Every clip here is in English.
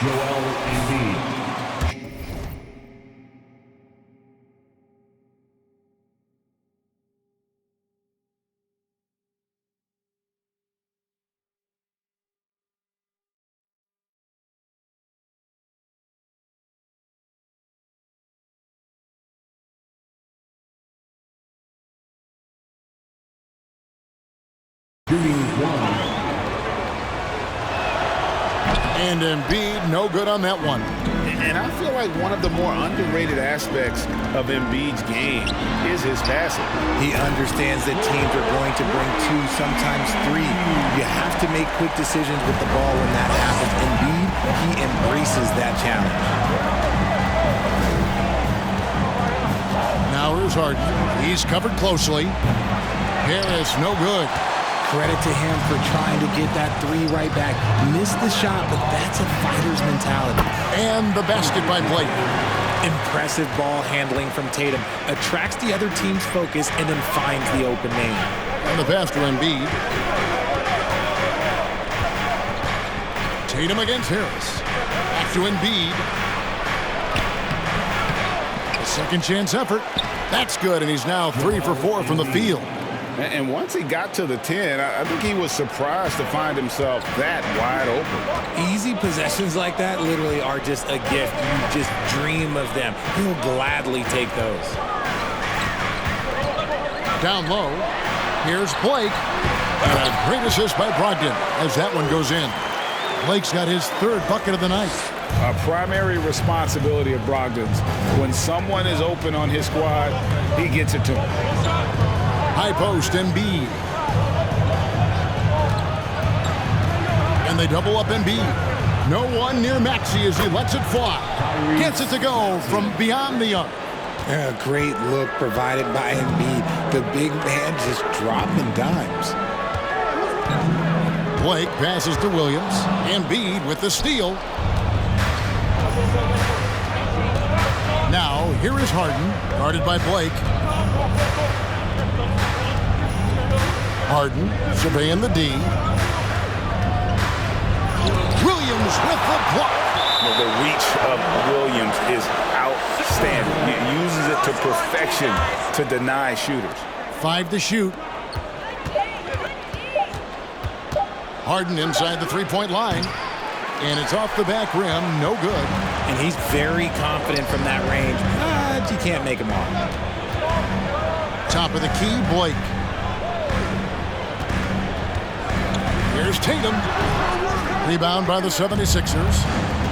Joel Embiid. Shooting one. And Embiid, no good on that one. And I feel like one of the more underrated aspects of Embiid's game is his passing. He understands that teams are going to bring two, sometimes three. You have to make quick decisions with the ball when that happens. Embiid, he embraces that challenge. Now here's Harden. He's covered closely. Harris, no good. Credit to him for trying to get that three right back. Missed the shot, but that's a fighter's mentality. And the basket by Blake. Impressive ball handling from Tatum. Attracts the other team's focus and then finds the open man. And the pass to Embiid. Tatum against Harris. Back to Embiid. A second chance effort. That's good, and he's now 3 for 4 from the field. And once he got to the 10, I think he was surprised to find himself that wide open. Easy possessions like that literally are just a gift. You just dream of them. He'll gladly take those. Down low, here's Blake. And a great assist by Brogdon as that one goes in. Blake's got his third bucket of the night. A primary responsibility of Brogdon's. When someone is open on his squad, he gets it to him. High post, Embiid. And they double up Embiid. No one near Maxey as he lets it fly. Gets it to go from beyond the arc. A great look provided by Embiid. The big man just dropping dimes. Blake passes to Williams. Embiid with the steal. Now, here is Harden, guarded by Blake. Harden surveying the D. Williams with the block. The reach of Williams is outstanding. He uses it to perfection to deny shooters. 5 to shoot. Harden inside the three-point line. And it's off the back rim. No good. And he's very confident from that range. But you can't make him off. Top of the key, Blake. Here's Tatum. Rebound by the 76ers.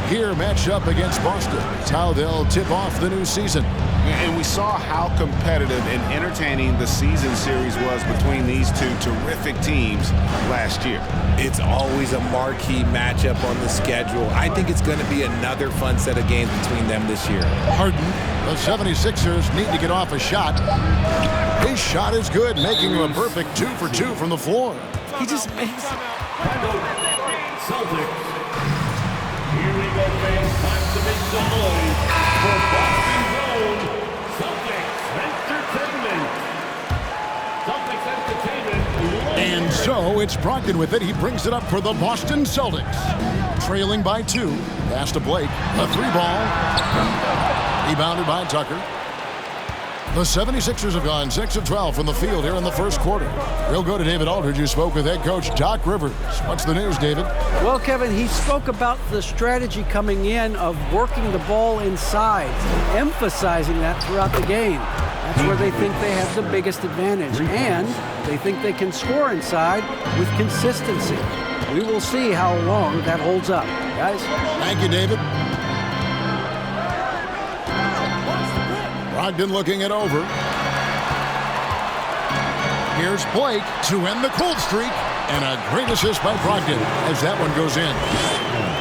Here, match up against Boston. It's how they'll tip off the new season. And we saw how competitive and entertaining the season series was between these two terrific teams last year. It's always a marquee matchup on the schedule. I think it's going to be another fun set of games between them this year. Harden, the 76ers need to get off a shot. His shot is good, making him a perfect 2 for 2 from the floor. He just makes... Celtics. Here we go, fans. Time to make some noise for Boston's own Celtics Entertainment. And so it's Brogdon with it. He brings it up for the Boston Celtics. Trailing by 2. Pass to Blake. A 3-ball. Rebounded by Tucker. The 76ers have gone 6 of 12 from the field here in the first quarter. We'll go to David Aldridge, who spoke with head coach Doc Rivers. What's the news, David? Well, Kevin, he spoke about the strategy coming in of working the ball inside, emphasizing that throughout the game. That's where they think they have the biggest advantage, and they think they can score inside with consistency. We will see how long that holds up. Guys? Thank you, David. Brogdon looking it over. Here's Blake to end the cold streak. And a great assist by Brogdon as that one goes in.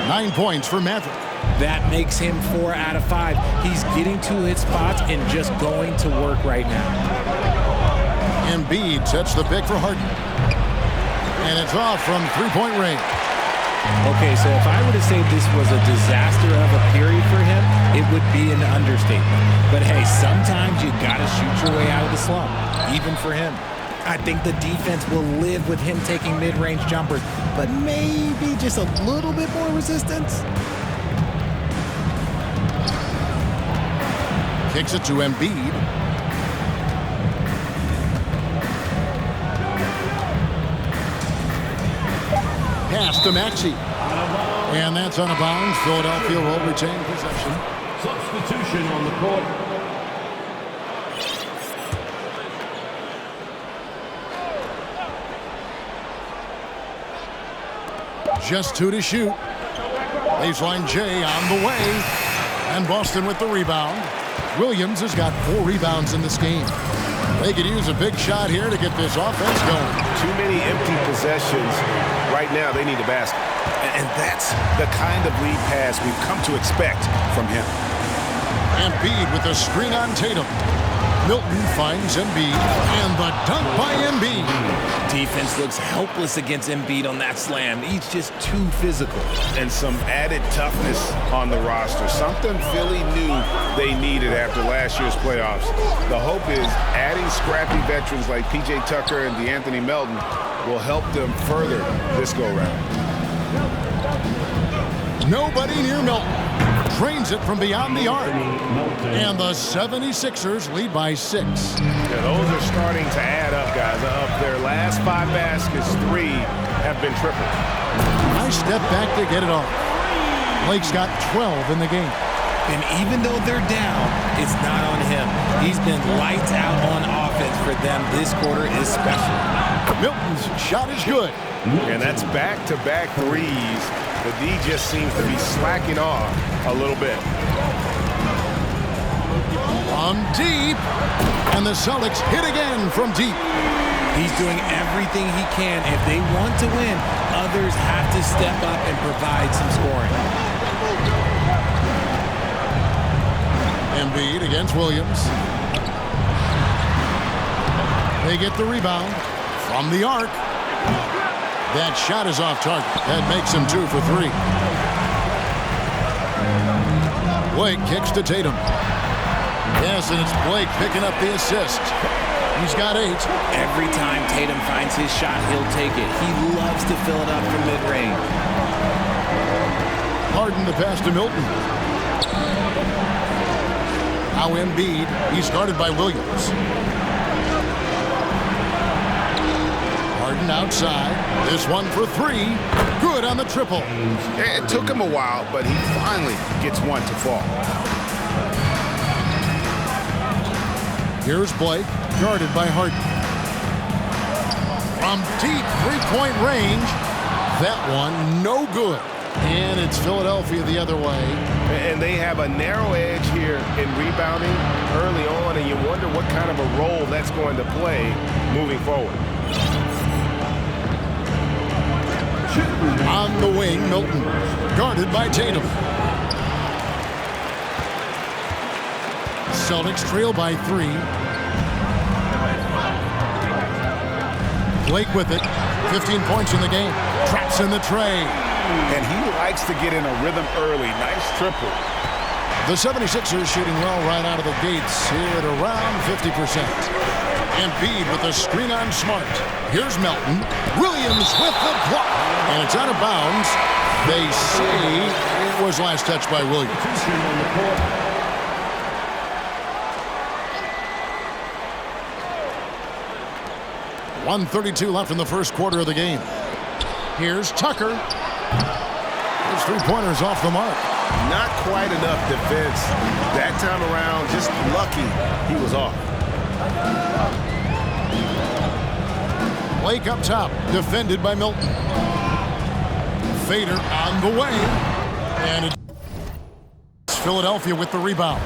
9 points for Maverick. That makes him 4 out of 5. He's getting to his spots and just going to work right now. Embiid sets the pick for Harden. And it's off from three-point range. Okay, so if I were to say this was a disaster of a period for him, it would be an understatement. But hey, sometimes you gotta shoot your way out of the slump, even for him. I think the defense will live with him taking mid-range jumpers, but maybe just a little bit more resistance. Kicks it to Embiid. Pass to Maxey. And that's out of bounds. Philadelphia will retain possession. Substitution on the court. Just 2 to shoot. Baseline J on the way. And Boston with the rebound. Williams has got 4 rebounds in this game. They could use a big shot here to get this offense going. Too many empty possessions. Right now, they need a basket. And that's the kind of lead pass we've come to expect from him. Embiid with a screen on Tatum. Milton finds Embiid, and the dunk by Embiid. Defense looks helpless against Embiid on that slam. He's just too physical. And some added toughness on the roster. Something Philly knew they needed after last year's playoffs. The hope is adding scrappy veterans like P.J. Tucker and DeAnthony Melton will help them further this go-round. Nobody near Milton. Drains it from beyond the arc. And the 76ers lead by 6. Yeah, those are starting to add up, guys. Of their last 5 baskets, 3 have been triple. Nice step back to get it off. Blake's got 12 in the game. And even though they're down, it's not on him. He's been lights out on offense for them this quarter especially. Milton's shot is good. And that's back-to-back threes. The D just seems to be slacking off a little bit. From deep. And the Celtics hit again from deep. He's doing everything he can. If they want to win, others have to step up and provide some scoring. Embiid against Williams. They get the rebound from the arc. That shot is off target. That makes him 2 for 3. Blake kicks to Tatum. Yes, and it's Blake picking up the assist. He's got 8. Every time Tatum finds his shot, he'll take it. He loves to fill it up from mid-range. Harden the pass to Milton. Now Embiid. He's guarded by Williams. Harden outside. This one for 3. Good on the triple. It took him a while, but he finally gets one to fall. Here's Blake, guarded by Harden. From deep 3-point range. That one no good. And it's Philadelphia the other way. And they have a narrow edge here in rebounding early on, and you wonder what kind of a role that's going to play moving forward. On the wing, Milton, guarded by Tatum. Celtics trail by 3. Blake with it. 15 points in the game. Traps in the tray. And he likes to get in a rhythm early. Nice triple. The 76ers shooting well right out of the gates here at around 50%. Embiid with a screen on Smart. Here's Melton. Williams with the block. And it's out of bounds. They say it was last touched by Williams. 1:32 left in the first quarter of the game. Here's Tucker. His 3-pointers off the mark. Not quite enough defense. That time around, just lucky he was off. Blake up top, defended by Milton. Fader on the way. And it's Philadelphia with the rebound.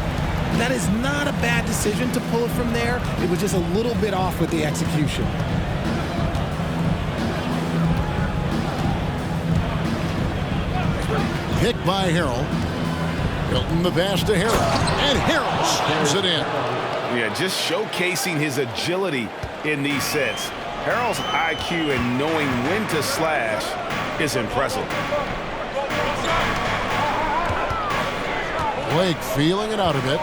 That is not a bad decision to pull it from there. It was just a little bit off with the execution. Picked by Harrell. Milton the pass to Harrell. And Harrell slams it in. Yeah, just showcasing his agility in these sets. Harrell's IQ and knowing when to slash is impressive. Blake feeling it out a bit.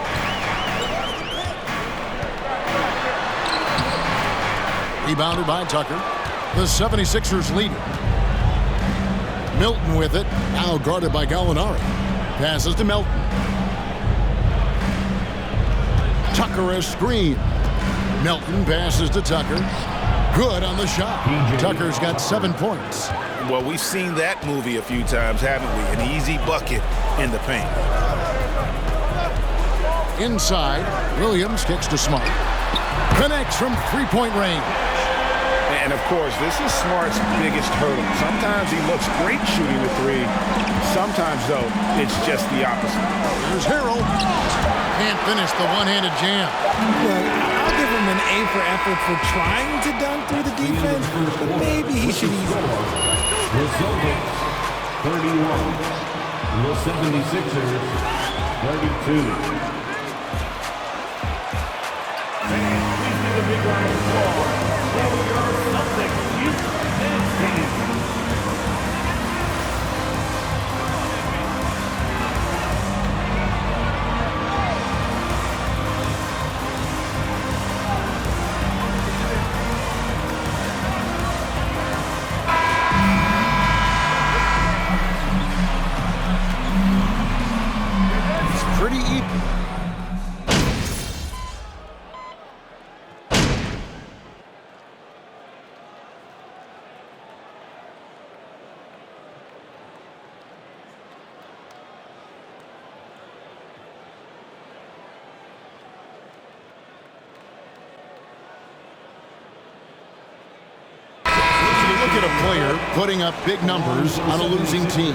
Rebounded by Tucker. The 76ers lead it. Milton with it. Now guarded by Gallinari. Passes to Milton. Tucker a screen. Melton passes to Tucker. Good on the shot. Tucker's got 7 points. Well, we've seen that movie a few times, haven't we? An easy bucket in the paint. Inside, Williams kicks to Smart. Connects from three-point range. And, of course, this is Smart's biggest hurdle. Sometimes he looks great shooting the three. Sometimes, though, it's just the opposite. Here's Harrell. Can't finish the one-handed jam. Well, I'll give him an A for effort for trying to dunk through the defense, but maybe he should ease it. The Celtics, 31. The 76ers, 32. A big round of applause for your Celtics youth team. It's pretty even. Look at a player putting up big numbers on a losing team.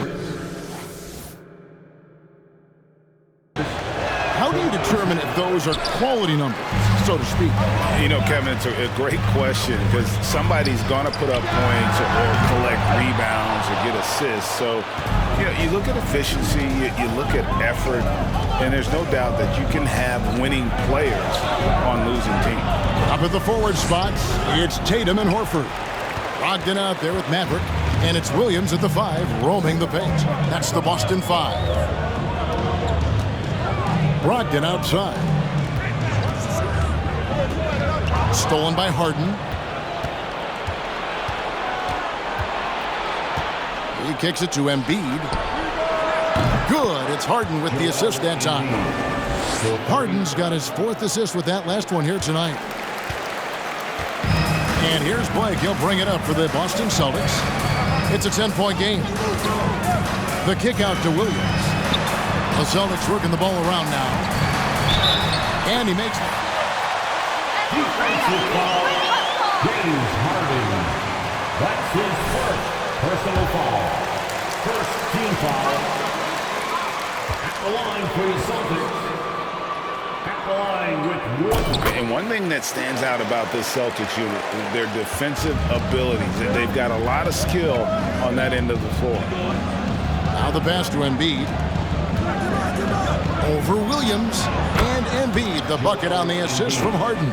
How do you determine if those are quality numbers, so to speak? You know, Kevin, it's a great question because somebody's going to put up points or collect rebounds or get assists. So, you know, you look at efficiency, you look at effort, and there's no doubt that you can have winning players on losing teams. Up at the forward spots, it's Tatum and Horford. Brogdon out there with Maverick, and it's Williams at the 5, roaming the paint. That's the Boston 5. Brogdon outside. Stolen by Harden. He kicks it to Embiid. Good. It's Harden with the assist that time. Harden's got his 4th assist with that last one here tonight. And here's Blake. He'll bring it up for the Boston Celtics. It's a 10-point game. The kick out to Williams. The Celtics working the ball around now. And he makes it. Defensive foul, James Harden. That's his first personal foul. First team foul. At the line for the Celtics. At the line with Wood. And one thing that stands out about this Celtics unit is their defensive abilities. They've got a lot of skill on that end of the floor. Now the pass to Embiid. Over Williams. And Embiid, the bucket on the assist from Harden.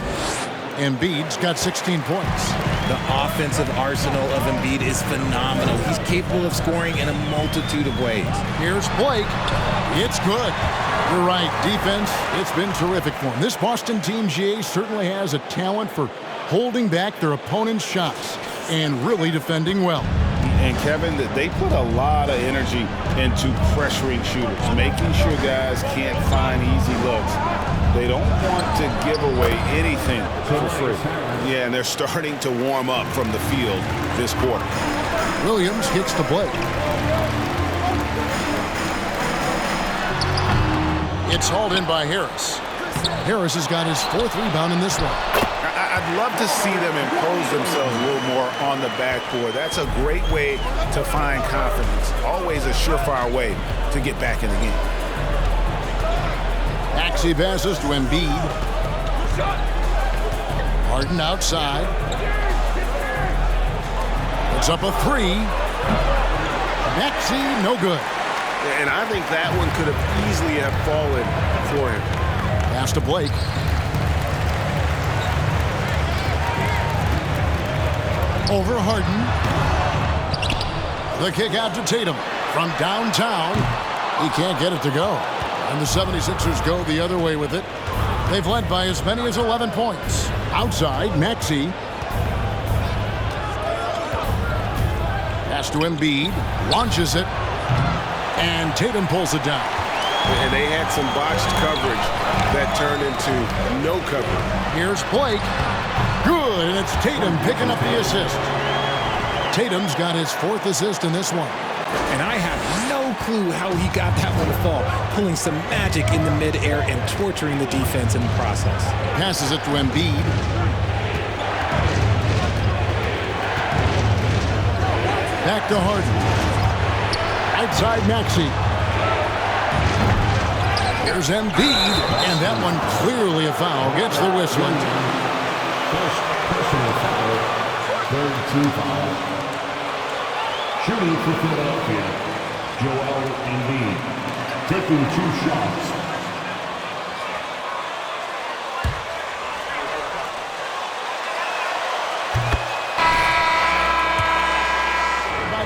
Embiid's got 16 points. The offensive arsenal of Embiid is phenomenal. He's capable of scoring in a multitude of ways. Here's Blake. It's good. You're right. Defense, it's been terrific for him. This Boston team, GA, certainly has a talent for holding back their opponent's shots and really defending well. And, Kevin, they put a lot of energy into pressuring shooters, making sure guys can't find easy looks. They don't want to give away anything for free. Yeah, and they're starting to warm up from the field this quarter. Williams kicks to Blake. It's hauled in by Harris. Harris has got his 4th rebound in this one. I'd love to see them impose themselves a little more on the backboard. That's a great way to find confidence. Always a surefire way to get back in the game. Maxey passes to Embiid. Harden outside. It's up a 3. Maxey, no good. And I think that one could have easily have fallen for him. Pass to Blake. Over Harden. The kick out to Tatum from downtown. He can't get it to go. And the 76ers go the other way with it. They've led by as many as 11 points. Outside, Maxey. Pass to Embiid. Launches it. And Tatum pulls it down. And they had some botched coverage that turned into no coverage. Here's Blake. Good, and it's Tatum picking up the assist. Tatum's got his 4th assist in this one. And I have no clue how he got that one to fall, pulling some magic in the midair and torturing the defense in the process. Passes it to Embiid. Back to Harden. Outside Maxey. Here's Embiid, and that one clearly a foul. Gets the whistle. First personal foul. 3rd team foul. Shooting for Philadelphia, Joel Embiid. Taking 2 shots.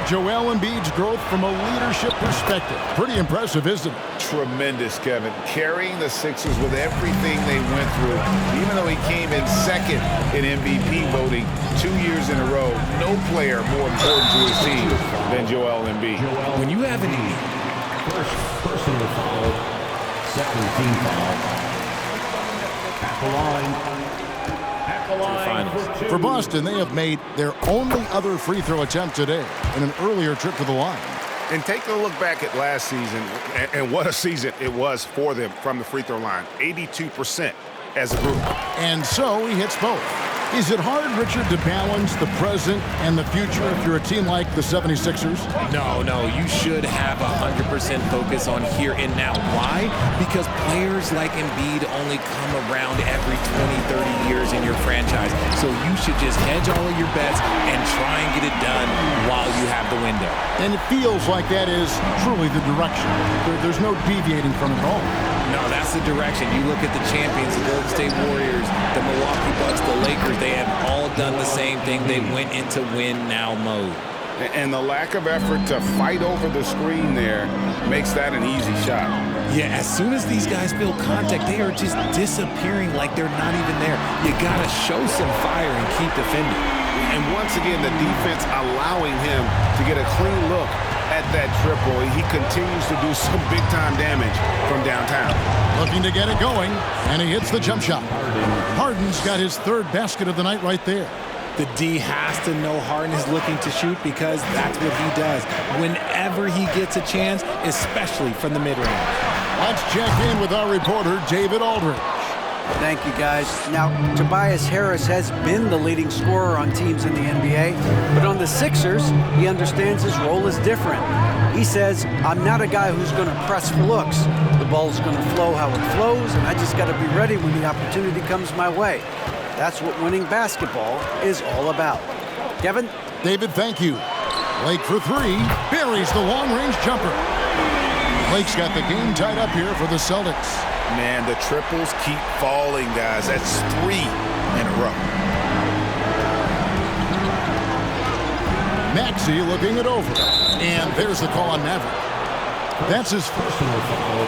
Joel Embiid's growth from a leadership perspective. Pretty impressive, isn't it? Tremendous, Kevin. Carrying the Sixers with everything they went through. Even though he came in 2nd in MVP voting 2 years in a row, no player more important to his team than Joel Embiid. When you have an First personal foul. 2nd team foul. At the line. For Boston, they have made their only other free throw attempt today in an earlier trip to the line. And take a look back at last season, and what a season it was for them from the free throw line. 82% as a group. And so he hits both. Is it hard, Richard, to balance the present and the future if you're a team like the 76ers? No, you should have 100% focus on here and now. Why? Because players like Embiid only come around every 20, 30 years in your franchise. So you should just hedge all of your bets and try and get it done while you have the window. And it feels like that is truly the direction. There's no deviating from it at all. No, that's the direction. You look at the champions, the Golden State Warriors, the Milwaukee Bucks, the Lakers, they have all done the same thing. They went into win-now mode. And the lack of effort to fight over the screen there makes that an easy shot. Yeah, as soon as these guys build contact, they are just disappearing like they're not even there. You got to show some fire and keep defending. And once again, the defense allowing him to get a clean look at that triple. He continues to do some big-time damage from downtown. Looking to get it going, and he hits the jump shot. Harden's got his 3rd basket of the night right there. The D has to know Harden is looking to shoot because that's what he does whenever he gets a chance, especially from the mid-range. Let's check in with our reporter, David Aldridge. Thank you, guys. Now, Tobias Harris has been the leading scorer on teams in the NBA, but on the Sixers, he understands his role is different. He says, I'm not a guy who's going to press for looks. The ball's going to flow how it flows, and I just got to be ready when the opportunity comes my way. That's what winning basketball is all about. Kevin? David, thank you. Blake for 3, buries the long-range jumper. Blake's got the game tied up here for the Celtics. Man, the triples keep falling, guys. That's 3 in a row. Maxey looking it over. And there's the call on Maverick. That's his Personal foul.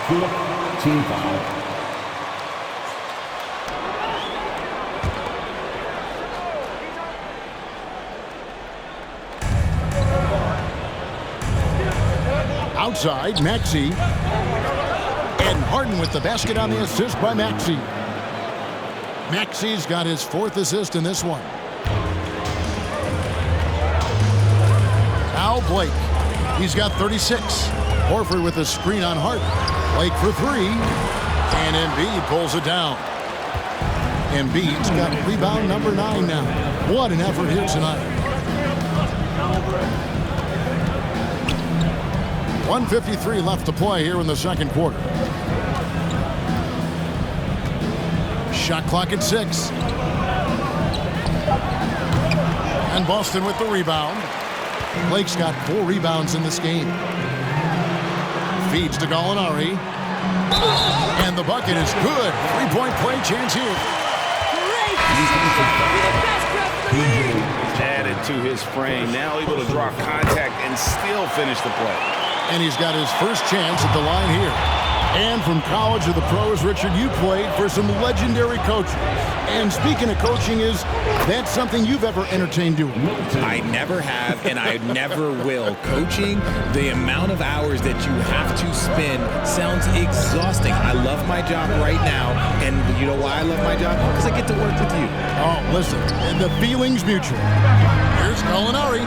4th team foul. outside. Maxey. And Harden with the basket on the assist by Maxey. Maxey's got his 4th assist in this one. Now Blake. He's got 36. Horford with a screen on Harden. Blake for 3. And Embiid pulls it down. Embiid's got rebound number 9 now. What an effort here tonight. 1:53 left to play here in the second quarter. Shot clock at 6. And Boston with the rebound. Blake's got 4 rebounds in this game. Feeds to Gallinari. And the bucket is good. 3-point play chance here. Added to his frame. Now able to draw contact and still finish the play. And he's got his first chance at the line here. And from college to the pros, Richard, you played for some legendary coaches. And speaking of coaching, is that something you've ever entertained doing? I never have, and I never will. Coaching, the amount of hours that you have to spend sounds exhausting. I love my job right now, and you know why I love my job? Because I get to work with you. Oh, listen, and the feeling's mutual. Here's Gallinari.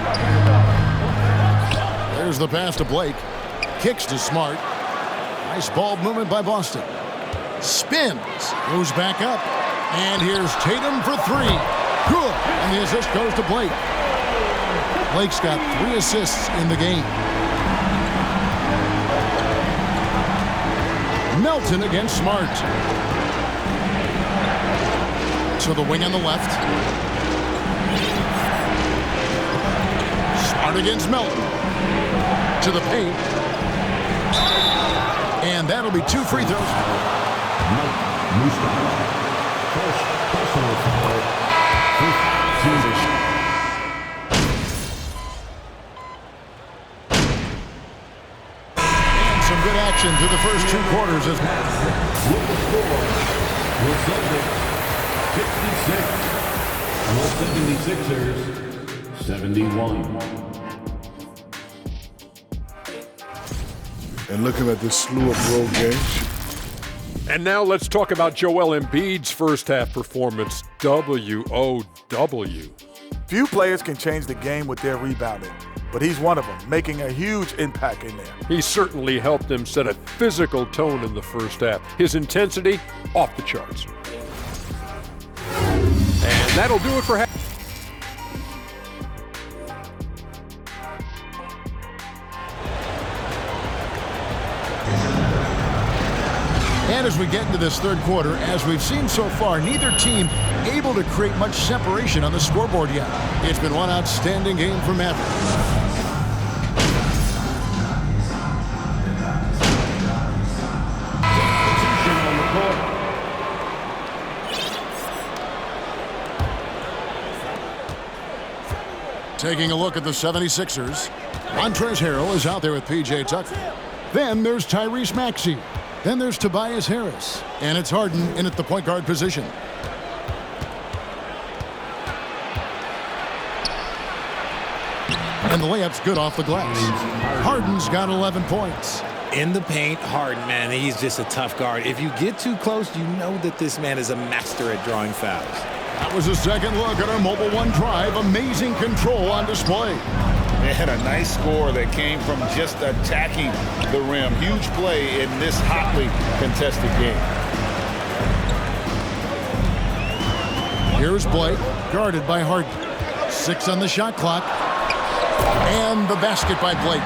There's the pass to Blake. Kicks to Smart. Nice ball movement by Boston. Spins. Goes back up. And here's Tatum for three. Good. And the assist goes to Blake. Blake's got 3 assists in the game. Melton against Smart. To the wing on the left. Smart against Melton. To the paint. And that'll be 2 free throws. First personal foul. And some good action through the first 2 quarters as well. With the score, the Celtics 66. The 76ers 71. And looking at this slew of road games. And now let's talk about Joel Embiid's first half performance. WOW. Few players can change the game with their rebounding, but he's one of them, making a huge impact in there. He certainly helped them set a physical tone in the first half. His intensity, off the charts. And that'll do it for half. And as we get into this third quarter, as we've seen so far, neither team able to create much separation on the scoreboard yet. It's been one outstanding game for Maverick. Taking a look at the 76ers, Montrezl Harrell is out there with P.J. Tucker. Then there's Tyrese Maxey. Then there's Tobias Harris. And it's Harden in at the point guard position. And the layup's good off the glass. Harden's got 11 points. In the paint, Harden, man, he's just a tough guard. If you get too close, you know that this man is a master at drawing fouls. That was a second look at our Mobile One drive. Amazing control on display. They had a nice score that came from just attacking the rim. Huge play in this hotly contested game. Here's Blake, guarded by Harden. 6 on the shot clock. And the basket by Blake.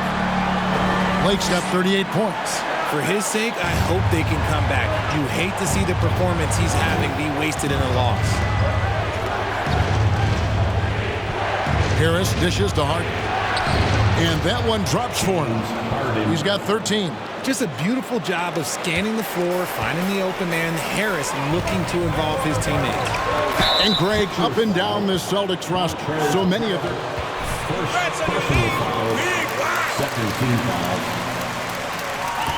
Blake's got 38 points. For his sake, I hope they can come back. You hate to see the performance he's having be wasted in a loss. Harris dishes to Harden. And that one drops for him. He's got 13. Just a beautiful job of scanning the floor, finding the open man. Harris looking to involve his teammates. And Greg up and down this Celtics roster. So many of them. First personal foul. Second team foul.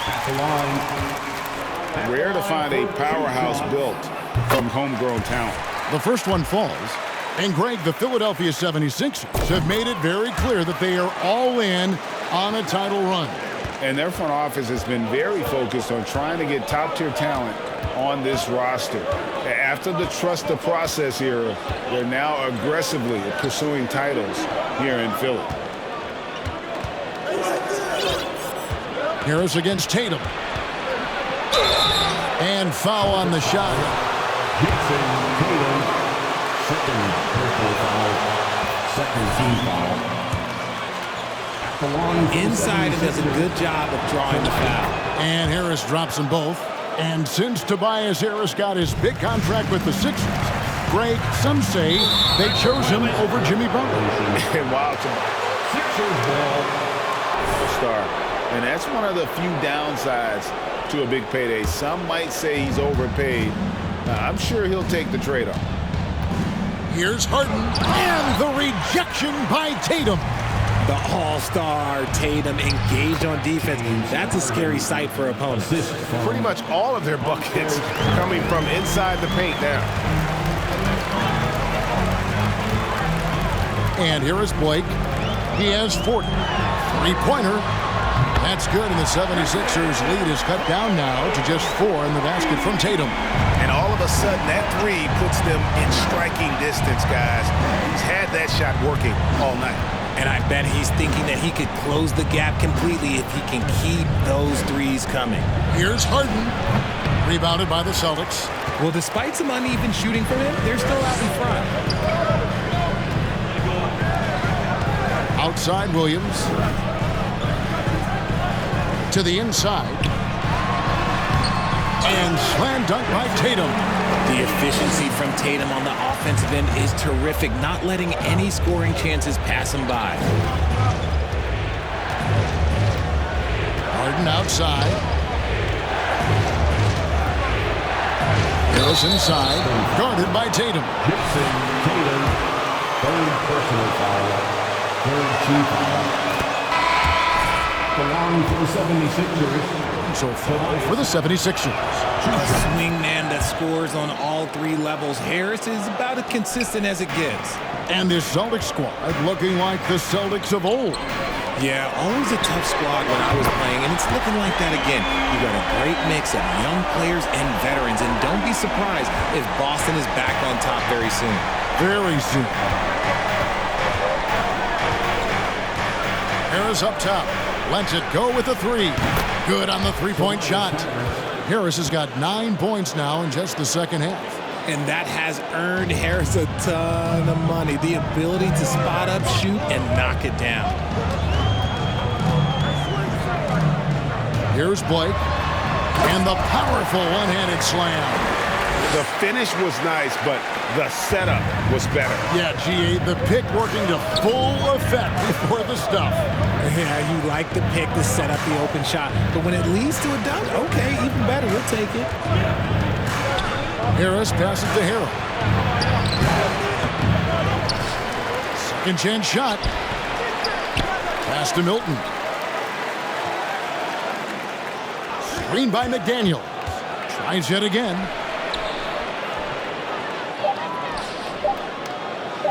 At the line. Rare to find a powerhouse built from homegrown talent. The first one falls. And Greg, the Philadelphia 76ers have made it very clear that they are all in on a title run. And their front office has been very focused on trying to get top-tier talent on this roster. After the trust the process era, they're now aggressively pursuing titles here in Philly. Harris against Tatum. And foul on the shot. Gibson, Tatum. Second personal foul. Second team foul. At the line. Inside and does a good job of drawing the foul. And Harris drops them both. And since Tobias Harris got his big contract with the Sixers, Greg, some say they chose him over Jimmy Butler. Wow, Sixers ball star. And that's one of the few downsides to a big payday. Some might say he's overpaid. I'm sure he'll take the trade-off. Here's Harden, and the rejection by Tatum. The all-star Tatum engaged on defense. That's a scary sight for opponents. Pretty much all of their buckets coming from inside the paint now. And here is Blake. He has 40. Three-pointer. That's good, and the 76ers lead is cut down now to just 4 in the basket from Tatum. And all of a sudden, that three puts them in striking distance, guys. He's had that shot working all night. And I bet he's thinking that he could close the gap completely if he can keep those threes coming. Here's Harden. Rebounded by the Celtics. Well, despite some uneven shooting from him, they're still out in front. Outside Williams. To the inside. And slam dunk by Tatum. The efficiency from Tatum on the offensive end is terrific, not letting any scoring chances pass him by. Harden outside. Harris inside. Guarded by Tatum. Gibson, Tatum, third personal foul, third team foul. Belong for the 76ers. So foul for the 76ers. A swingman that scores on all three levels. Harris is about as consistent as it gets. And this Celtics squad looking like the Celtics of old. Yeah, always a tough squad when I was playing, and it's looking like that again. You got a great mix of young players and veterans, and don't be surprised if Boston is back on top very soon. Very soon. Harris up top. Lets it go with a three. Good on the three-point shot. Harris has got 9 points now in just the second half. And that has earned Harris a ton of money. The ability to spot up, shoot, and knock it down. Here's Blake. And the powerful one-handed slam. The finish was nice, but the setup was better. Yeah, G.A., the pick working to full effect before the stuff. Yeah, you like the pick to set up the open shot. But when it leads to a dunk, okay, even better. We'll take it. Harris passes to Harrell. Second chance shot. Pass to Milton. Screen by McDaniel. Tries yet again.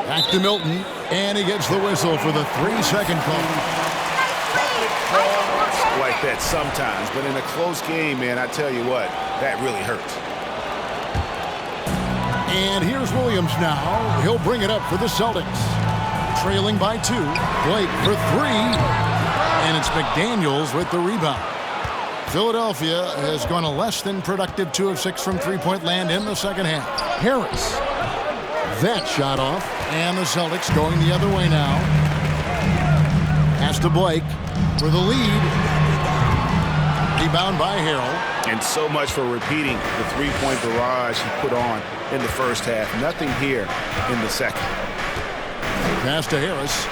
Back to Milton, and he gets the whistle for the 3-second call. Like that sometimes, but in a close game, man, I tell you what, that really hurts. And here's Williams now. He'll bring it up for the Celtics. Trailing by 2. Blake for 3. And it's McDaniels with the rebound. Philadelphia has gone a less than productive 2 of 6 from three-point land in the second half. Harris. That shot off. And the Celtics going the other way now. Pass to Blake for the lead. Rebound by Harrell. And so much for repeating the three-point barrage he put on in the first half. Nothing here in the second. Pass to Harris.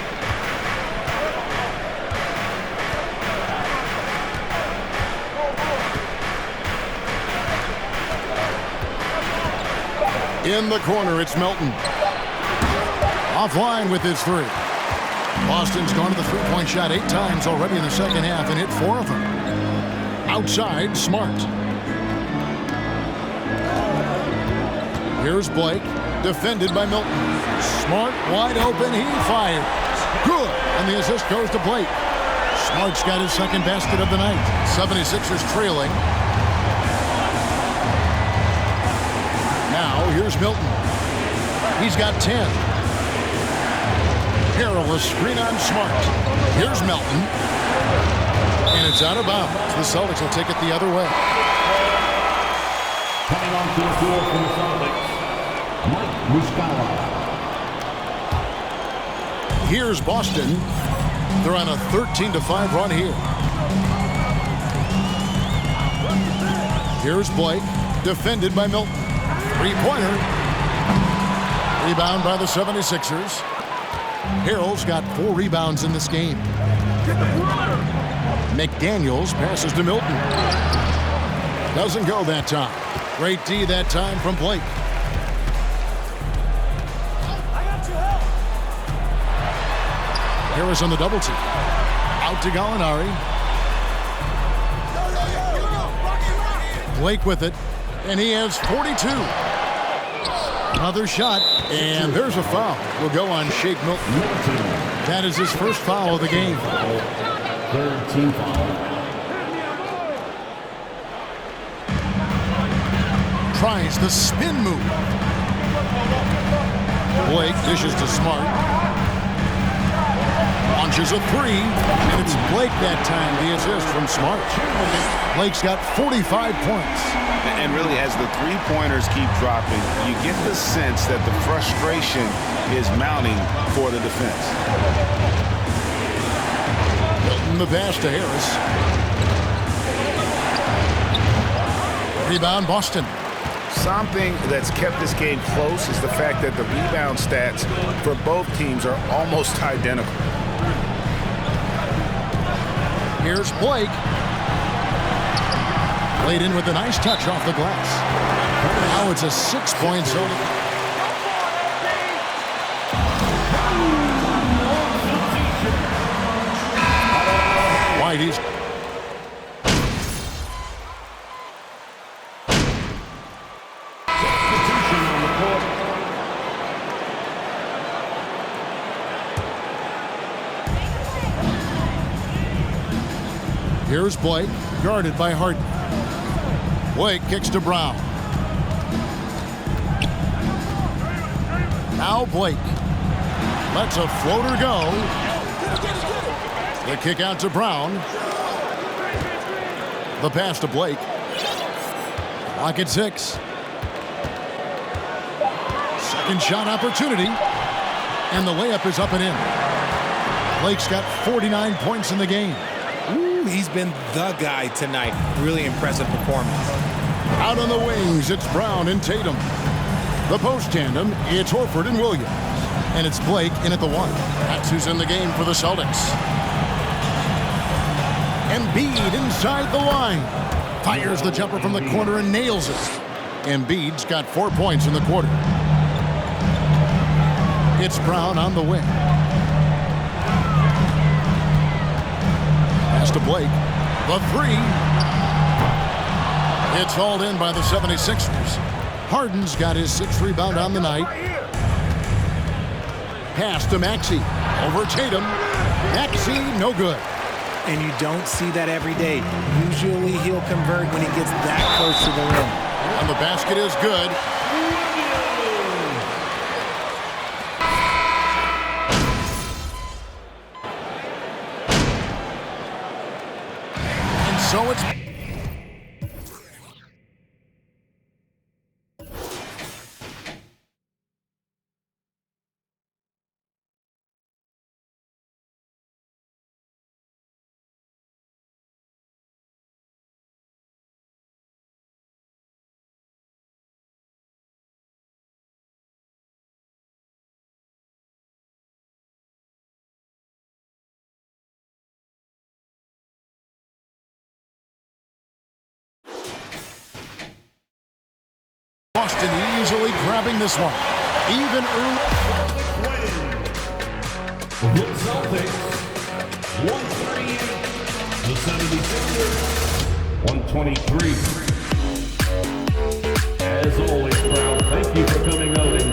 In the corner, it's Milton. Offline with his three. Boston's gone to the three-point shot 8 times already in the second half and hit 4 of them. Outside, Smart. Here's Blake, defended by Milton. Smart wide open, he fires. Good, and the assist goes to Blake. Smart's got his second basket of the night. 76ers trailing. Now, here's Milton. He's got 10. Harrell, a screen on Smart. Here's Milton. And it's out of bounds. The Celtics will take it the other way. Coming onto the floor for the Celtics, Mike Muscala. Here's Boston. They're on a 13-5 run here. Here's Blake, defended by Milton. Three-pointer. Rebound by the 76ers. Harrell's got 4 rebounds in this game. McDaniels passes to Milton. Doesn't go that time. Great D that time from Blake. Harris on the double team. Out to Gallinari. Blake with it, and he has 42. Another shot, and there's a foul. Will go on Shake Milton. That is his first foul of the game. Third team foul. Tries the spin move. Blake dishes to Smart. Launches a three, and it's Blake that time, the assist from Smart. Blake's got 45 points. And really, as the three-pointers keep dropping, you get the sense that the frustration is mounting for the defense. Milton the pass to Harris. Rebound Boston. Something that's kept this game close is the fact that the rebound stats for both teams are almost identical. Here's Blake. Played in with a nice touch off the glass. Now it's a 6-point zone. Whitey's. Here's Blake, guarded by Harden. Blake kicks to Brown. Now Blake lets a floater go. The kick out to Brown. The pass to Blake. Clock at 6. Second shot opportunity. And the layup is up and in. Blake's got 49 points in the game. Ooh, he's been the guy tonight. Really impressive performance. Out on the wings, it's Brown and Tatum. The post tandem, it's Horford and Williams. And it's Blake in at the 1. That's who's in the game for the Celtics. Embiid inside the line. Fires the jumper from the corner and nails it. Embiid's got 4 points in the quarter. It's Brown on the wing. Pass to Blake. The 3. It's hauled in by the 76ers. Harden's got his 6th rebound on the night. Pass to Maxey. Over Tatum. Maxey, no good. And you don't see that every day. Usually he'll convert when he gets that close to the rim. And the basket is good. And so it's... Boston easily grabbing this one. Even early. The Celtics, 138. The 76ers, 123. As always, Brown, thank you for coming out and